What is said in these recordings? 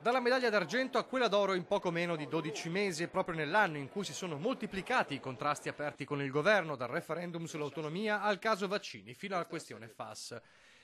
Dalla medaglia d'argento a quella d'oro in poco meno di 12 mesi, proprio nell'anno in cui si sono moltiplicati i contrasti aperti con il governo, dal referendum sull'autonomia al caso vaccini fino alla questione FAS.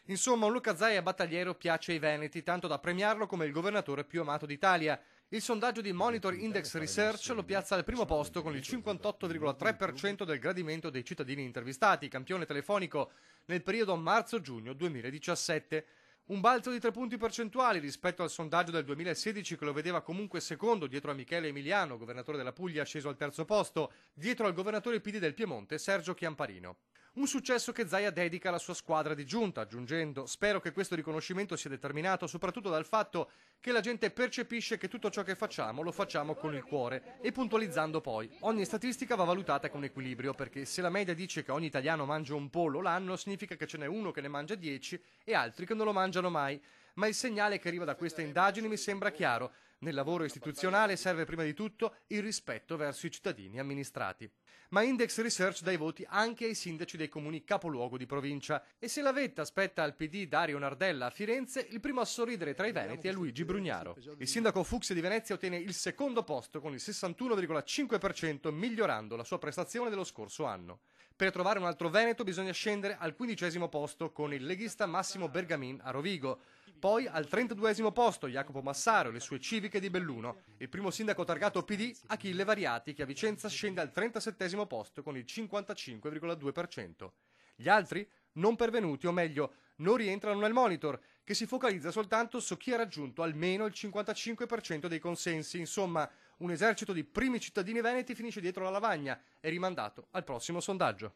Insomma, un Luca Zaia battagliero piace ai veneti, tanto da premiarlo come il governatore più amato d'Italia. Il sondaggio di Monitor Index Research lo piazza al primo posto con il 58,3% del gradimento dei cittadini intervistati, campione telefonico nel periodo marzo-giugno 2017. Un balzo di 3 punti percentuali rispetto al sondaggio del 2016 che lo vedeva comunque secondo dietro a Michele Emiliano, governatore della Puglia sceso al terzo posto, dietro al governatore PD del Piemonte Sergio Chiamparino. Un successo che Zaia dedica alla sua squadra di giunta, aggiungendo: spero che questo riconoscimento sia determinato soprattutto dal fatto che la gente percepisce che tutto ciò che facciamo lo facciamo con il cuore, e puntualizzando poi: ogni statistica va valutata con equilibrio, perché se la media dice che ogni italiano mangia un pollo l'anno, significa che ce n'è uno che ne mangia 10 e altri che non lo mangiano mai. Ma il segnale che arriva da queste indagini mi sembra chiaro: nel lavoro istituzionale serve prima di tutto il rispetto verso i cittadini amministrati. Ma Index Research dà i voti anche ai sindaci dei comuni capoluogo di provincia, e se la vetta aspetta al PD Dario Nardella a Firenze, il primo a sorridere tra i veneti è Luigi Brugnaro. Il sindaco Fucsia di Venezia ottiene il secondo posto con il 61,5%, migliorando la sua prestazione dello scorso anno. Per trovare un altro veneto bisogna scendere al 15° posto con il leghista Massimo Bergamin a Rovigo. Poi al 32° posto Jacopo Massaro e le sue civiche di Belluno. Il primo sindaco targato PD, Achille Variati, che a Vicenza scende al 37° posto con il 55,2%. Gli altri? Non pervenuti, o meglio, non rientrano nel monitor, che si focalizza soltanto su chi ha raggiunto almeno il 55% dei consensi. Insomma, un esercito di primi cittadini veneti finisce dietro la lavagna e rimandato al prossimo sondaggio.